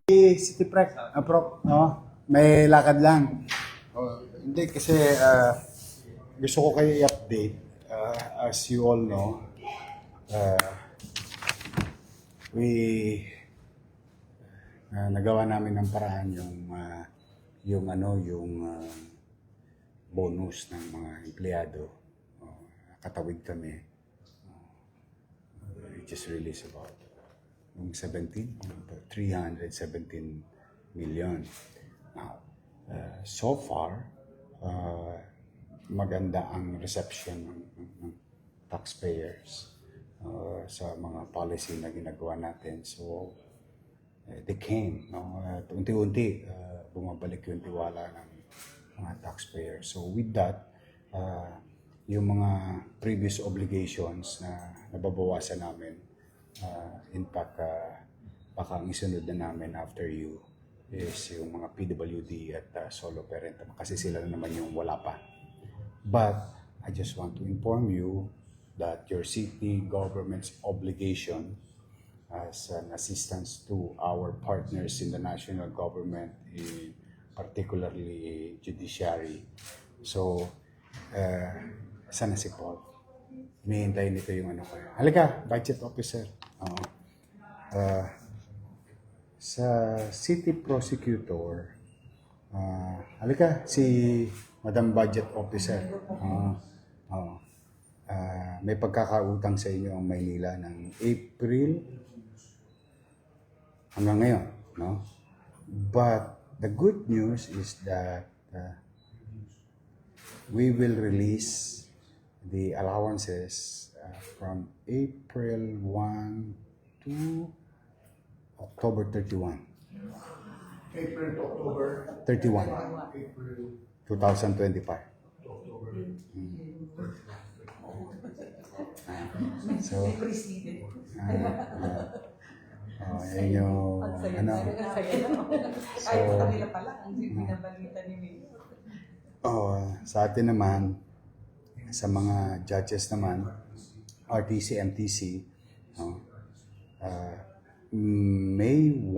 City Prep, Prof, no? May lakad lang. Hindi kasi gusto ko kayo i-update. As you all know, uh, we nagawa namin ng paraan yung bonus ng mga empleyado. Katawid kami. We just released about yung 317 million. Now, so far, maganda ang reception ng taxpayers sa mga policy na ginagawa natin. So, they came. No? Unti-unti, bumabalik yung tiwala ng mga taxpayers. So, with that, yung mga previous obligations na nababawasan namin, in fact, baka ang isunod na namin after you is yung mga PWD at solo parent kasi sila na naman yung wala pa. But I just want to inform you that your city government's obligation as an assistance to our partners in the national government, particularly judiciary. So, sana si Paul. Hinihintay nito yung ano ko. Halika, budget officer. Sa city prosecutor, halika, si Madam Budget Officer. May pagkakautang sa inyo ang Maynila ng April hanggang ngayon. No? But the good news is that we will release the allowances from April 1 to October 31. April to October 31, April 2025. to October. So, yan yung, ano, Kahit sa kanila pala, ang binabalita ni Mayor. sa atin naman, sa mga judges naman, RTC, MTC, May 1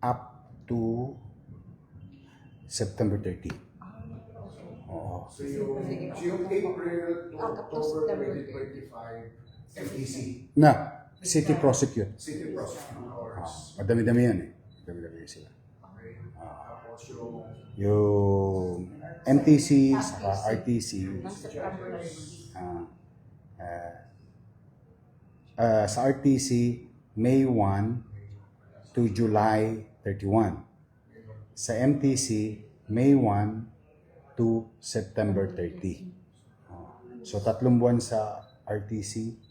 up to September 30. Oo. So yung April to October 2025 MTC, City prosecute. City Prosecuting Hours. Madami-dami yan eh. Madami-dami sila. Okay. Tapos Yung MTC, saka RTC, sa RTC, May 1 to July 31. Sa MTC, May 1 to September 30. So, 3 buwan sa RTC,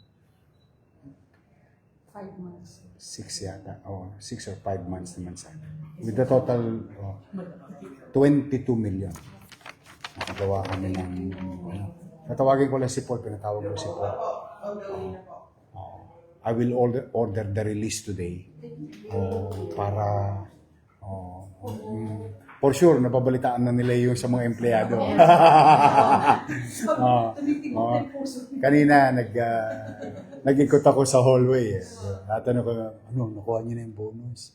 5 months. 6 yata. 6 or 5 months naman sa. With the total 22 million. Nakagawa kami ng natawagin ko lang si Paul, pinatawag ko si Paul. I will order the release today para for sure nababalitaan na nila yung sa mga empleyado. Kanina nag-ikot ako sa hallway. Natanong ko, nakuha niyo na yung bonus?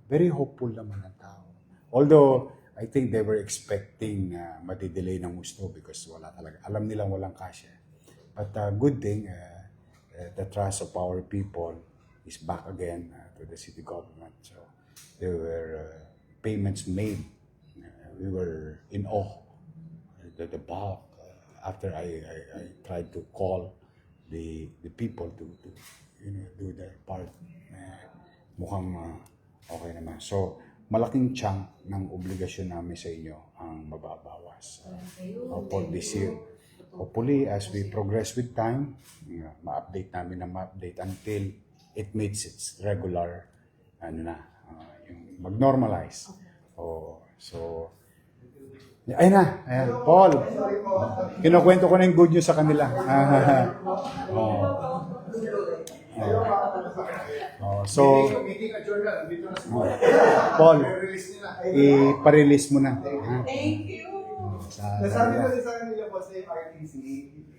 Very hopeful naman ang tao. Although, I think they were expecting madidelay ng gusto because wala talaga. Alam nilang walang cash. But good thing, the trust of our people is back again to the city government. So, there were payments made. We were in awe. The bulk, after I tried to call the people to do their part. Mukhang okay naman. So, malaking chunk ng obligasyon namin sa inyo ang mababawas for this year. Hopefully, as we progress with time, ma-update namin until it meets its regular, yung mag-normalize. So, ayun na, Paul. Kinukwento ko na yung good news sa kanila. So, Paul, i-parelease mo na. Thank you. Nasabi ko din sa kanila po sa RTC,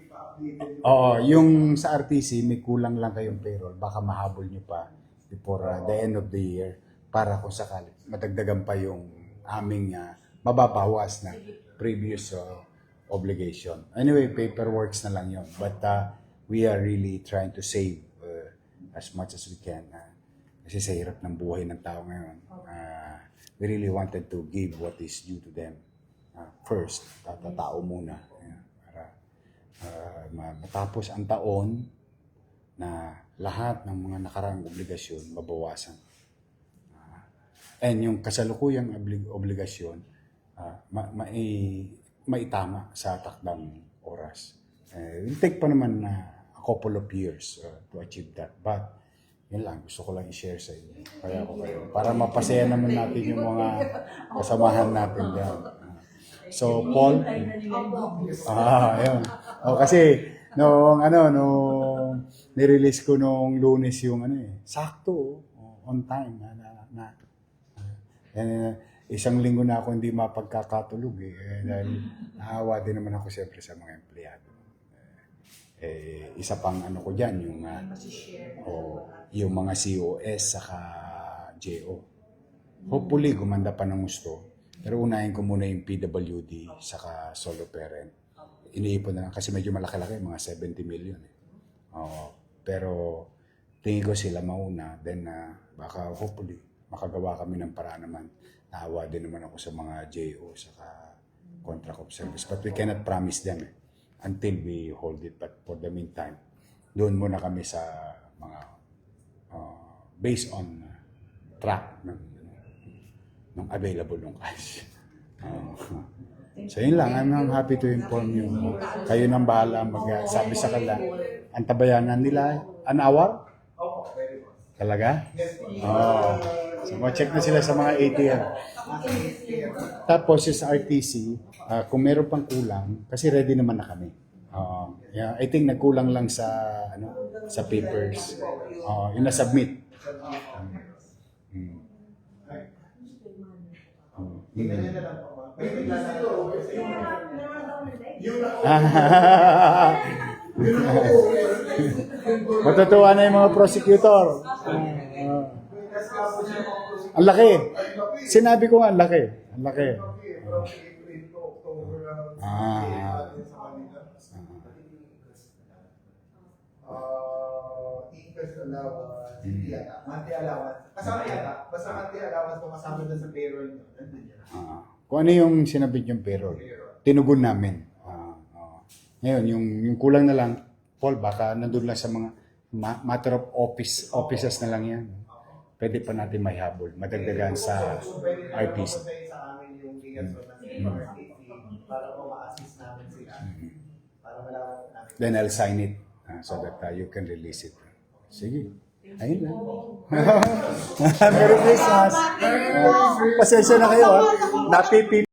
ipa-update. Yung sa RTC, may kulang lang kayong payroll. Baka mahabol nyo pa before the end of the year para kung sakali madagdagan pa yung aming mababawas na previous obligation. Anyway, paperworks na lang yun. But we are really trying to save as much as we can. Kasi sa hirap ng buhay ng tao ngayon, we really wanted to give what is due to them first. Tao muna. Para matapos ang taon na lahat ng mga nakaraang obligasyon mabawasan. And yung kasalukuyang obligasyon, maitama sa takdang oras. It will take pa naman a couple of years to achieve that. But, yun lang, gusto ko lang i-share sa inyo. Kaya ako kayo. Para mapasaya naman natin yung mga kasamahan natin dyan. So, Paul, ayun. Kasi, nung nirelease ko nung Lunes yung sakto, on time, isang linggo na ako hindi mapagkakatulog dahil naawa din naman ako siyempre sa mga empleyado. Isa pang ko dyan, yung mga COS saka JO. Hopefully, gumanda pa ng gusto. Pero unahin ko muna yung PWD saka solo parent. Iniipon na lang kasi medyo malaki-laki, mga 70 million. Pero tingin ko sila mauna, then baka hopefully makagawa kami ng paraan naman. Naawa din naman ako sa mga JO saka contract of service. But we cannot promise them until we hold it. But for the meantime, doon muna kami sa mga based on track ng available ng cash. So yun lang, I'm happy to inform you. Kayo nang bahala magsabi sa kanila. Ang tabayanan nila, an hour? Talaga? So, check na sila sa mga ATM. Tapos, sa RTC, kung meron pang kulang, kasi ready naman na kami. I think nagkulang lang sa papers. Yung na-submit. Matutuwa na yung mga prosecutor. Ang laki. Sinabi ko nga, ang laki. Ang laki. Interest allowance, monthly allowance. Kasama yata. Basta monthly allowance kung kasama doon sa payroll nyo. Nandun yan. Kung ano yung sinabit yung payroll, tinugon namin. Ngayon, yung kulang na lang, Paul, baka nandun lang sa mga matter of offices na lang yan. Pwede pa natin may habol, madagdagan sa RTC. Sa amin yung liaison ng para po ma-assist namin sila. Para malaman namin. Then I'll sign it so that you can release it. Sige. Ayun lang. Merry Christmas. Pasensya na kayo. Napipi